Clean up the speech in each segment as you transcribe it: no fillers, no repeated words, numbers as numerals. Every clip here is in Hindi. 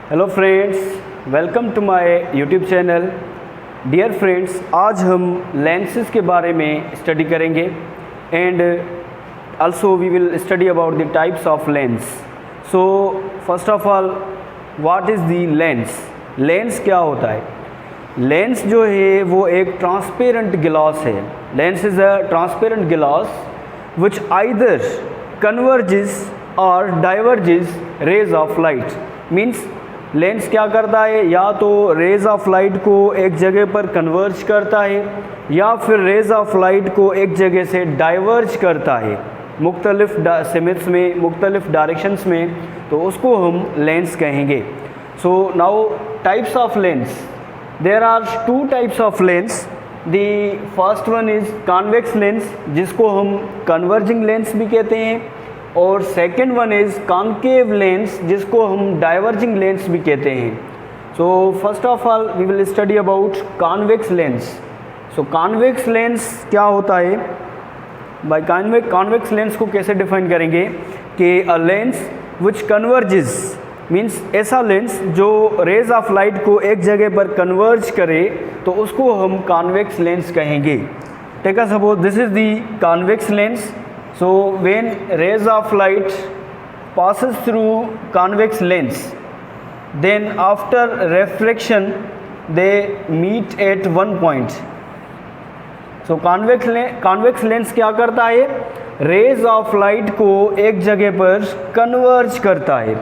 Hello friends, welcome to my YouTube channel. Dear friends, आज हम लेंसेज के बारे में स्टडी करेंगे and also we will study about the types of lens. So first of all, what is the lens? Lens क्या होता है? लेंस जो है वो एक ट्रांसपेरेंट ग्लास है। Lens is a transparent glass which either converges or diverges rays of light. Means lens क्या करता है, या तो रेज ऑफ लाइट को एक जगह पर कन्वर्ज करता है या फिर रेज ऑफ लाइट को एक जगह से डाइवर्ज करता है मुख्तलिफ सिमिट्स में, मुख्तलिफ डायरेक्शंस में, तो उसको हम लेंस कहेंगे। So now types of lens, there are two types of lens. The first one is convex lens, जिसको हम कन्वर्जिंग लेंस भी कहते हैं, और second one is concave lens, जिसको हम डाइवर्जिंग लेंस भी कहते हैं। So first of all we will study about convex lens. So convex lens क्या होता है? बाय कॉन्वेक्स लेंस को कैसे डिफाइन करेंगे कि a lens which converges, means ऐसा लेंस जो रेज ऑफ लाइट को एक जगह पर कन्वर्ज करे, तो उसको हम कॉन्वेक्स लेंस कहेंगे। Take a suppose this is the convex lens. So when rays of light passes through convex lens, then after refraction they meet at one point. So convex lens क्या करता है? रेज ऑफ लाइट को एक जगह पर कन्वर्ज करता है।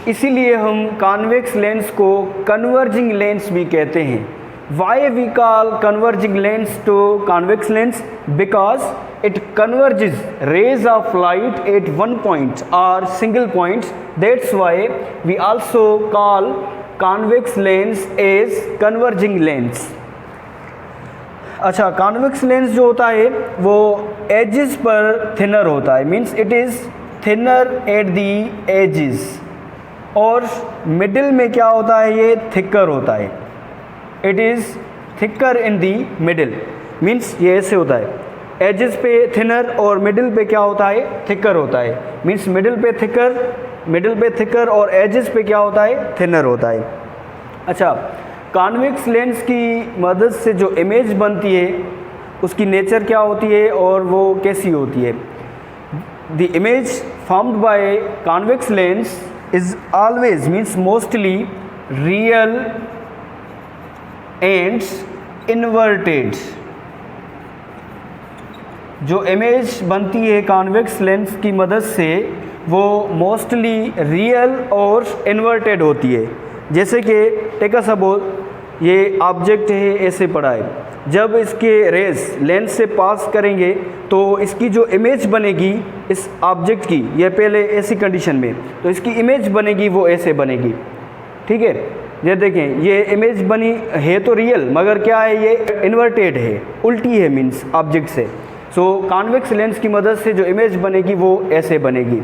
इसीलिए हम कॉन्वेक्स लेंस को कन्वर्जिंग लेंस भी कहते हैं। Why we call converging lens to convex lens? Because it converges rays of light at one point or single point. That's why we also call convex lens as converging lens. अच्छा, convex lens जो होता है वो edges पर thinner होता है, means it is thinner at the edges, और middle में क्या होता है, ये thicker होता है। It is thicker in the middle, means ये ऐसे होता है, एजेस पे थिनर और मिडिल पे क्या होता है, थिकर होता है। मीन्स मिडिल पे थिकर और एजेस पे क्या होता है, थिनर होता है। अच्छा, कॉन्वेक्स लेंस की मदद से जो इमेज बनती है उसकी नेचर क्या होती है और वो कैसी होती है? The image formed by convex lens is always, means mostly, real and inverted. जो इमेज बनती है कॉन्वेक्स लेंस की मदद से वो मोस्टली रियल और इन्वर्टेड होती है। जैसे कि टेक अ सपोज, ये ऑब्जेक्ट है, ऐसे पड़ा है, जब इसके रेज लेंस से पास करेंगे तो इसकी जो इमेज बनेगी इस ऑब्जेक्ट की, ये पहले ऐसी कंडीशन में, तो इसकी इमेज बनेगी वो ऐसे बनेगी। ठीक है, ये देखें, ये इमेज बनी है तो रियल, मगर क्या है, ये इन्वर्टेड है, उल्टी है, मीन्स ऑब्जेक्ट से। सो कॉन्वेक्स लेंस की मदद से जो इमेज बनेगी वो ऐसे बनेगी।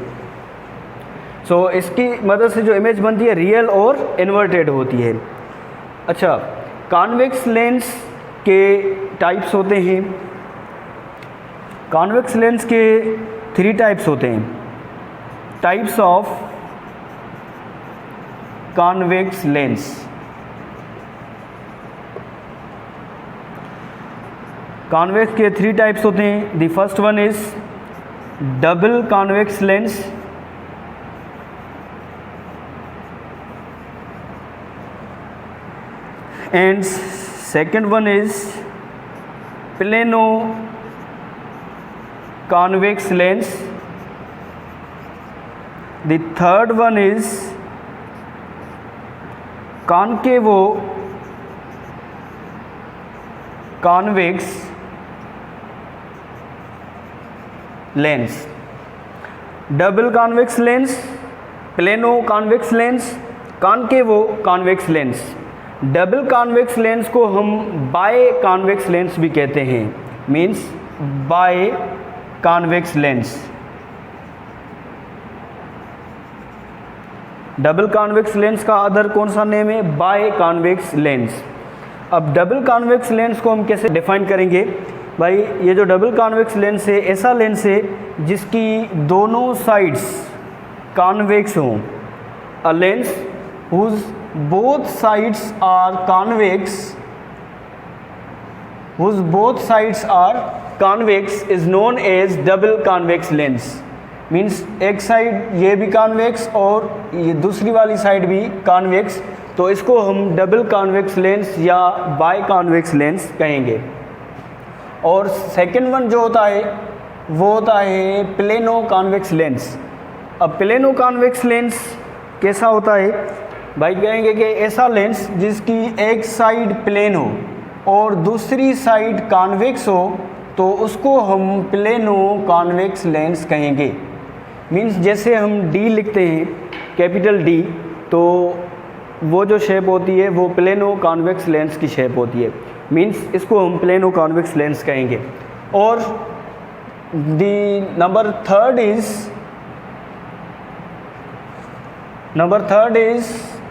सो इसकी मदद से जो इमेज बनती है रियल और इन्वर्टेड होती है। अच्छा, कॉन्वेक्स लेंस के टाइप्स होते हैं। कॉन्वेक्स लेंस के 3 टाइप्स होते हैं। Types of convex lens. Convex के 3 टाइप्स होते हैं। The first one is double convex lens, and second one is plano convex lens. The third one is concavo convex lens. Double convex lens, plano convex lens, concavo convex lens. Double convex lens को हम बाय कॉन्वेक्स लेंस भी कहते हैं, means biconvex lens. Double convex lens का अदर कौन सा नेम है? Biconvex lens. अब डबल कॉन्वेक्स लेंस को हम कैसे डिफाइन करेंगे? भाई, ये जो डबल कॉन्वेक्स लेंस है, ऐसा लेंस है जिसकी दोनों साइड्स कॉन्वेक्स हों। A lens whose both sides are convex, whose both sides are convex is known as double convex lens। Means एक साइड ये भी कॉन्वेक्स और ये दूसरी वाली साइड भी कॉन्वेक्स, तो इसको हम डबल कॉन्वेक्स लेंस या बाई कॉन्वेक्स लेंस कहेंगे। और सेकंड वन जो होता है वो होता है प्लेनो कॉन्वेक्स लेंस। अब प्लेनो कॉन्वेक्स लेंस कैसा होता है भाई, कहेंगे कि ऐसा लेंस जिसकी एक साइड प्लेन हो और दूसरी साइड कॉन्वेक्स हो, तो उसको हम प्लेनो कॉन्वेक्स लेंस कहेंगे। मीन्स जैसे हम डी लिखते हैं, कैपिटल डी, तो वो जो शेप होती है वो प्लेनो कॉन्वेक्स लेंस की शेप होती है। मीन्स इसको हम प्लेनो कॉन्वेक्स लेंस कहेंगे। और the number third is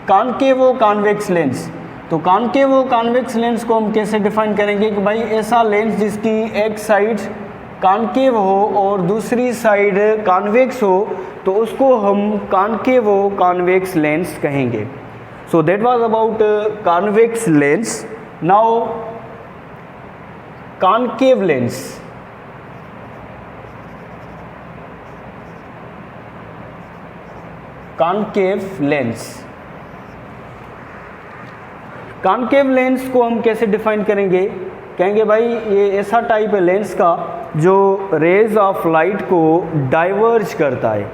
concavo convex lens. तो कॉनकेवो कॉन्वेक्स लेंस को हम कैसे डिफाइन करेंगे कि भाई ऐसा लेंस जिसकी एक साइड कॉनकेव हो और दूसरी साइड कॉन्वेक्स हो, तो उसको हम कॉनकेवो कॉन्वेक्स लेंस कहेंगे। So that was about convex lens. Now concave lens. Concave lens, concave lens को हम कैसे डिफाइन करेंगे, कहेंगे भाई ये ऐसा टाइप है लेंस का जो रेज ऑफ लाइट को डाइवर्ज करता है।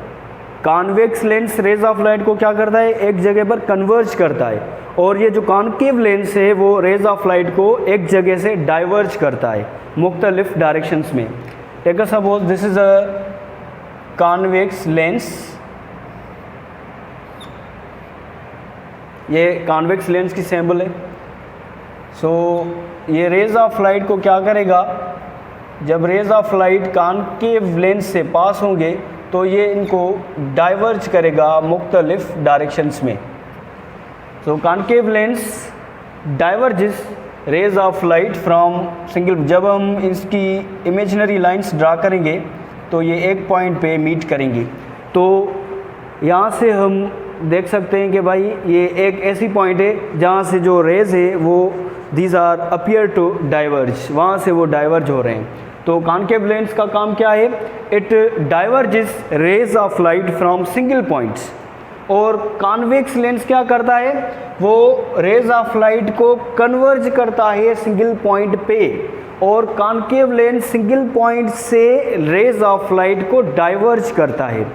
Convex lens rays of light को क्या करता है, एक जगह पर कन्वर्ज करता है, और ये जो कॉनकेव लेंस है वो रेज ऑफ लाइट को एक जगह से डाइवर्ज करता है मुख्तलिफ डायरेक्शंस में। Take a suppose this is a convex lens, ये कॉन्वेक्स लेंस की सैम्पल है। सो ये रेज ऑफ लाइट को क्या करेगा, जब rays of light concave lens से पास होंगे तो ये इनको डाइवर्ज करेगा मुख्तलिफ डायरेक्शंस में। So concave lens diverges rays of light from single. जब हम इसकी इमेजिनरी लाइंस ड्रा करेंगे तो ये एक पॉइंट पे मीट करेंगी। तो यहाँ से हम देख सकते हैं कि भाई ये एक ऐसी पॉइंट है जहाँ से जो रेज है वो these are appear to diverge, वहाँ से वो डाइवर्ज हो रहे हैं। तो कॉनकेव लेंस का काम क्या है, it diverges rays of light from single points. और कॉन्वेक्स लेंस क्या करता है, वो रेज ऑफ लाइट को कन्वर्ज करता है सिंगल पॉइंट पे, और कॉनकेव लेंस सिंगल पॉइंट से रेज ऑफ लाइट को डाइवर्ज करता है।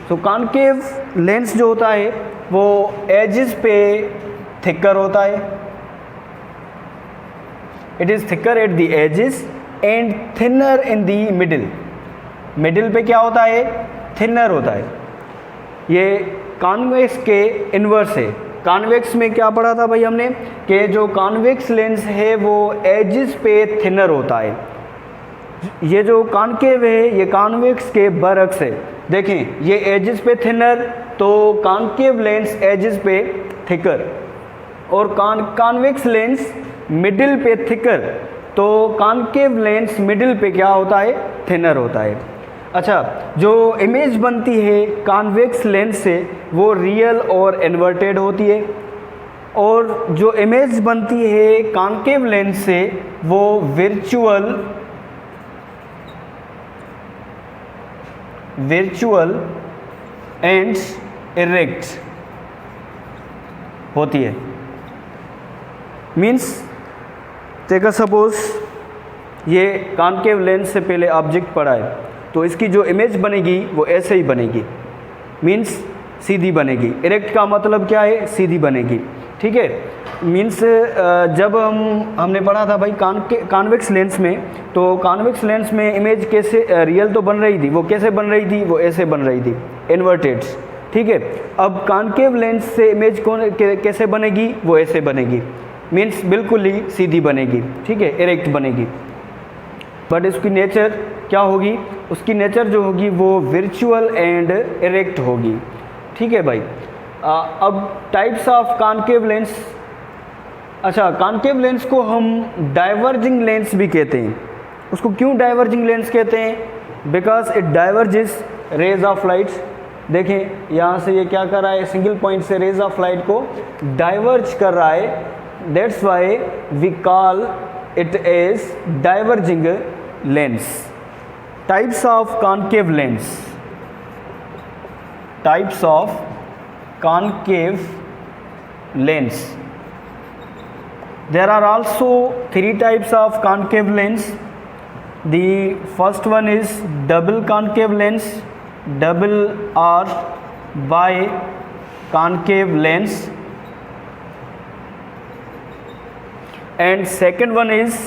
तो कॉनकेव लेंस जो होता है वो एजेस पे थिकर होता है, it is thicker at the edges and thinner in the middle. Middle पे क्या होता है, थिनर होता है। ये कॉन्वेक्स के इन्वर्स है। कॉन्वेक्स में क्या पढ़ा था भाई हमने कि जो कॉन्वेक्स लेंस है वो एजेस पे थिनर होता है। ये जो कॉनकेव है ये कॉन्वेक्स के बरक्स है। देखें ये एजेस पे थिनर, तो कॉनकेव लेंस एजेस पे थिकर, और कॉन्वेक्स लेंस मिडिल पे थिकर, तो कॉनकेव लेंस मिडिल पे क्या होता है, थिनर होता है। अच्छा, जो इमेज बनती है कॉन्वेक्स लेंस से वो रियल और इन्वर्टेड होती है, और जो इमेज बनती है कॉनकेव लेंस से वो विर्चुअल एंड इरेक्ट होती है। मीन्स टेक अ सपोज ये कॉनकेव लेंस से पहले ऑब्जेक्ट पड़ा है, तो इसकी जो इमेज बनेगी वो ऐसे ही बनेगी, मीन्स सीधी बनेगी। इरेक्ट का मतलब क्या है, सीधी बनेगी। ठीक है, मीन्स जब हमने पढ़ा था भाई कॉन्वेक्स लेंस में, तो कॉन्वेक्स लेंस में इमेज कैसे रियल तो बन रही थी, वो कैसे बन रही थी, वो ऐसे बन रही थी, इन्वर्टेड। ठीक है, अब कॉनकेव लेंस से इमेज कैसे बनेगी, वो ऐसे बनेगी, मीन्स बिल्कुल ही सीधी बनेगी। ठीक है, इरेक्ट बनेगी। बट इसकी नेचर क्या होगी, उसकी नेचर जो होगी वो विर्चुअल एंड इरेक्ट होगी। ठीक है भाई। अब टाइप्स ऑफ कॉनकेव लेंस। अच्छा, कॉनकेव लेंस को हम डाइवर्जिंग लेंस भी कहते हैं। उसको क्यों डाइवर्जिंग लेंस कहते हैं, because it diverges rays of lights. देखें यहाँ से ये क्या कर रहा है, सिंगल पॉइंट से रेज ऑफ लाइट को डाइवर्ज कर रहा है, that's why we call it as diverging lens. Types of concave lens, types of concave lens. There are also 3 types of concave lens. The first one is double concave lens, double or bi-concave lens, and second one is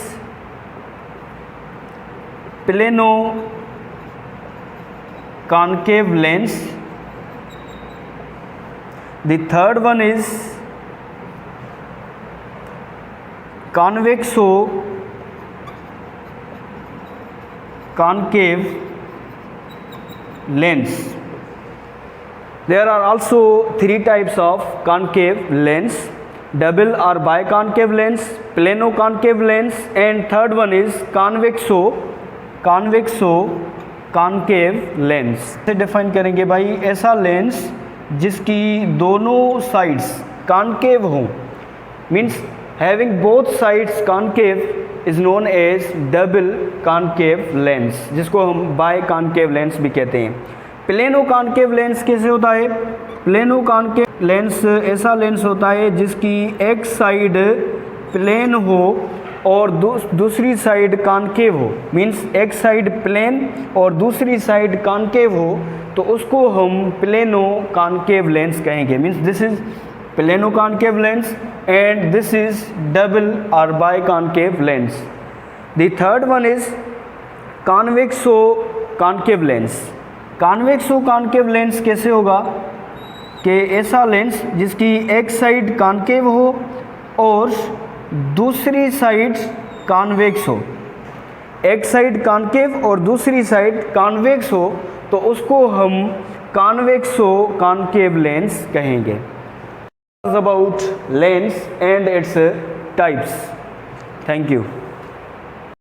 plano concave lens. The third one is convexo concave lens. There are also 3 types of concave lens: double or biconcave lens, plano concave lens, and third one is convexo concave lens. से डिफाइन करेंगे भाई, ऐसा लेंस जिसकी दोनों साइड्स कॉनकेव हों, means having both sides concave is known as double concave lens, जिसको हम बाय कॉनकेव लेंस भी कहते हैं। प्लेनो कॉनकेव लेंस कैसे होता है? प्लेनो कॉनकेव लेंस ऐसा लेंस होता है जिसकी एक साइड प्लेन हो और दूसरी साइड कॉनकेव हो, मीन्स एक साइड प्लेन और दूसरी साइड कॉनकेव हो, तो उसको हम प्लेनो कॉनकेव लेंस कहेंगे। Means this is plano concave lens and this is double or biconcave lens. The third one is convexo concave lens. Convexo concave lens कैसे होगा कि ऐसा लेंस जिसकी एक साइड कॉनकेव हो और दूसरी साइड कॉन्वेक्स हो, एक साइड कॉनकेव और दूसरी साइड कॉन्वेक्स हो, तो उसको हम कॉन्वेक्सो कॉनकेव लेंस कहेंगे। About lens and its types. Thank you.